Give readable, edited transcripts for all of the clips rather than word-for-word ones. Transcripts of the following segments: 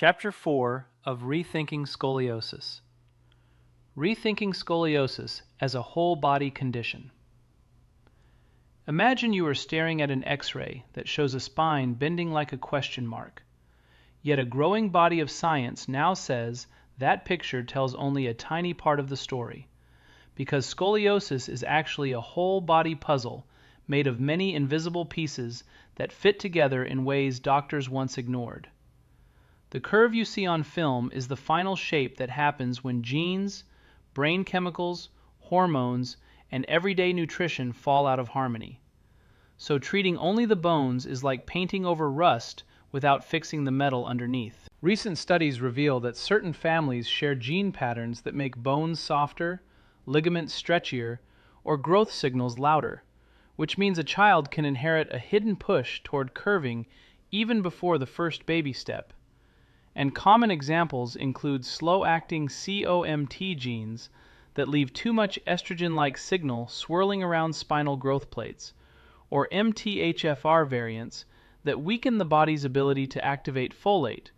Chapter 4 of Rethinking Scoliosis. Rethinking Scoliosis as a whole body condition. Imagine you are staring at an X-ray that shows a spine bending like a question mark. Yet a growing body of science now says that picture tells only a tiny part of the story, because scoliosis is actually a whole body puzzle made of many invisible pieces that fit together in ways doctors once ignored. The curve you see on film is the final shape that happens when genes, brain chemicals, hormones, and everyday nutrition fall out of harmony. So treating only the bones is like painting over rust without fixing the metal underneath. Recent studies reveal that certain families share gene patterns that make bones softer, ligaments stretchier, or growth signals louder, which means a child can inherit a hidden push toward curving even before the first baby step. And common examples include slow-acting COMT genes that leave too much estrogen-like signal swirling around spinal growth plates, or MTHFR variants that weaken the body's ability to activate folate,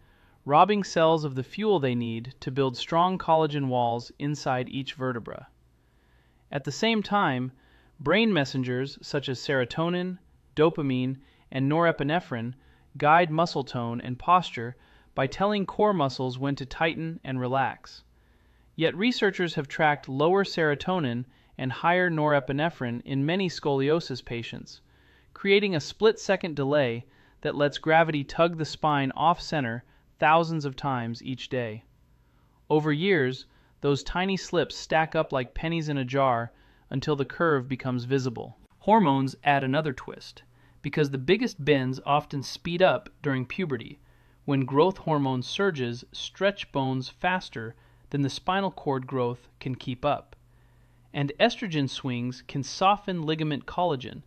robbing cells of the fuel they need to build strong collagen walls inside each vertebra. At the same time, brain messengers such as serotonin, dopamine, and norepinephrine guide muscle tone and posture by telling core muscles when to tighten and relax. Yet researchers have tracked lower serotonin and higher norepinephrine in many scoliosis patients, creating a split-second delay that lets gravity tug the spine off-center thousands of times each day. Over years, those tiny slips stack up like pennies in a jar until the curve becomes visible. Hormones add another twist, because the biggest bends often speed up during puberty, when growth hormone surges stretch bones faster than the spinal cord growth can keep up. And estrogen swings can soften ligament collagen,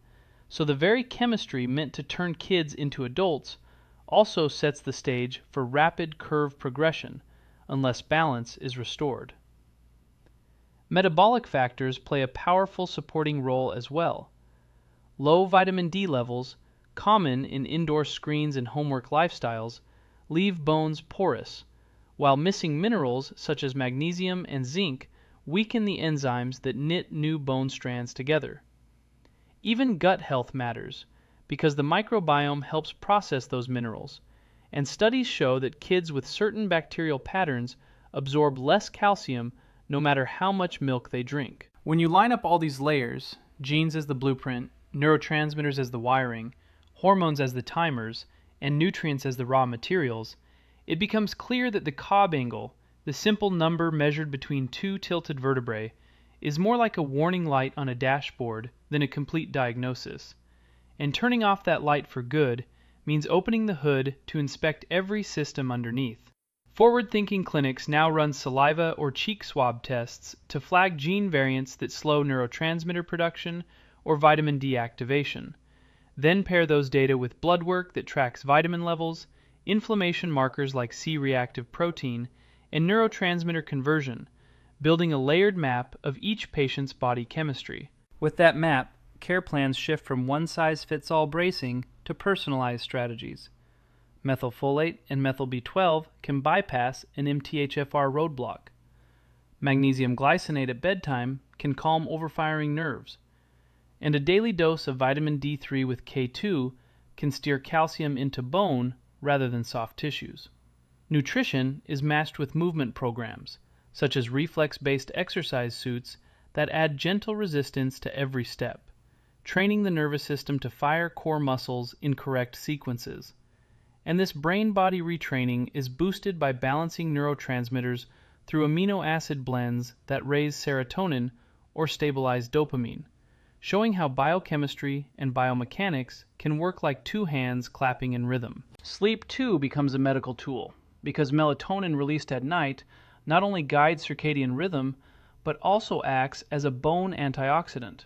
so the very chemistry meant to turn kids into adults also sets the stage for rapid curve progression, unless balance is restored. Metabolic factors play a powerful supporting role as well. Low vitamin D levels, common in indoor screens and homework lifestyles, leave bones porous, while missing minerals such as magnesium and zinc weaken the enzymes that knit new bone strands together. Even gut health matters, because the microbiome helps process those minerals, and studies show that kids with certain bacterial patterns absorb less calcium no matter how much milk they drink. When you line up all these layers, genes as the blueprint, neurotransmitters as the wiring, hormones as the timers, and nutrients as the raw materials, it becomes clear that the Cobb angle, the simple number measured between two tilted vertebrae, is more like a warning light on a dashboard than a complete diagnosis. And turning off that light for good means opening the hood to inspect every system underneath. Forward-thinking clinics now run saliva or cheek swab tests to flag gene variants that slow neurotransmitter production or vitamin D activation. Then pair those data with blood work that tracks vitamin levels, inflammation markers like C-reactive protein, and neurotransmitter conversion, building a layered map of each patient's body chemistry. With that map, care plans shift from one-size-fits-all bracing to personalized strategies. Methylfolate and methyl B12 can bypass an MTHFR roadblock. Magnesium glycinate at bedtime can calm overfiring nerves. And a daily dose of vitamin D3 with K2 can steer calcium into bone rather than soft tissues. Nutrition is matched with movement programs, such as reflex-based exercise suits that add gentle resistance to every step, training the nervous system to fire core muscles in correct sequences. And this brain-body retraining is boosted by balancing neurotransmitters through amino acid blends that raise serotonin or stabilize dopamine, showing how biochemistry and biomechanics can work like two hands clapping in rhythm. Sleep, too, becomes a medical tool, because melatonin released at night not only guides circadian rhythm, but also acts as a bone antioxidant.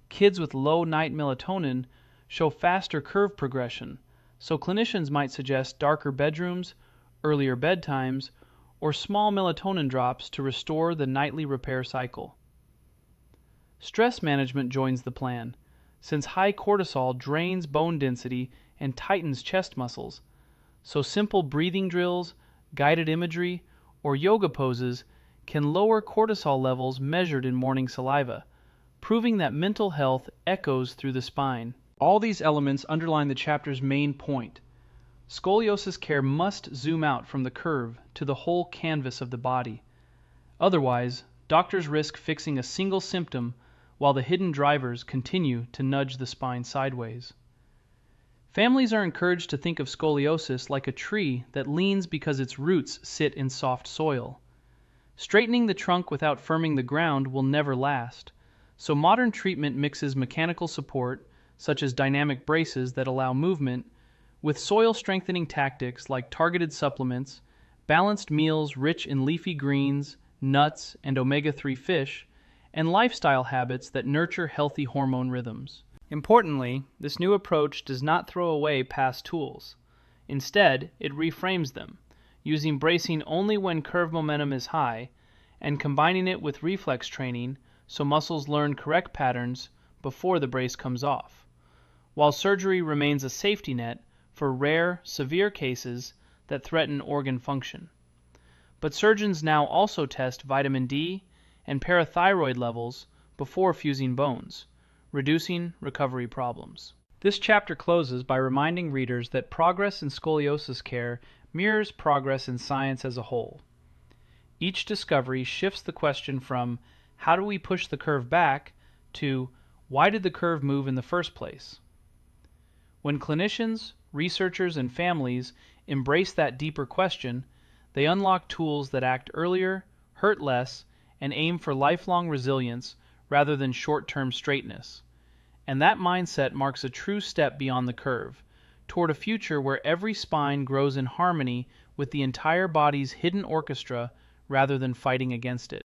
Kids with low night melatonin show faster curve progression, so clinicians might suggest darker bedrooms, earlier bedtimes, or small melatonin drops to restore the nightly repair cycle. Stress management joins the plan, since high cortisol drains bone density and tightens chest muscles, so simple breathing drills, guided imagery, or yoga poses can lower cortisol levels measured in morning saliva, proving that mental health echoes through the spine. All these elements underline the chapter's main point. Scoliosis care must zoom out from the curve to the whole canvas of the body. Otherwise, doctors risk fixing a single symptom while the hidden drivers continue to nudge the spine sideways. Families are encouraged to think of scoliosis like a tree that leans because its roots sit in soft soil. Straightening the trunk without firming the ground will never last, so modern treatment mixes mechanical support, such as dynamic braces that allow movement, with soil-strengthening tactics like targeted supplements, balanced meals rich in leafy greens, nuts, and omega-3 fish, and lifestyle habits that nurture healthy hormone rhythms. Importantly, this new approach does not throw away past tools. Instead, it reframes them, using bracing only when curve momentum is high, and combining it with reflex training so muscles learn correct patterns before the brace comes off, while surgery remains a safety net for rare, severe cases that threaten organ function. But surgeons now also test vitamin D and parathyroid levels before fusing bones, reducing recovery problems. This chapter closes by reminding readers that progress in scoliosis care mirrors progress in science as a whole. Each discovery shifts the question from how do we push the curve back to why did the curve move in the first place? When clinicians, researchers, and families embrace that deeper question, they unlock tools that act earlier, hurt less, and aim for lifelong resilience rather than short-term straightness. And that mindset marks a true step beyond the curve, toward a future where every spine grows in harmony with the entire body's hidden orchestra rather than fighting against it.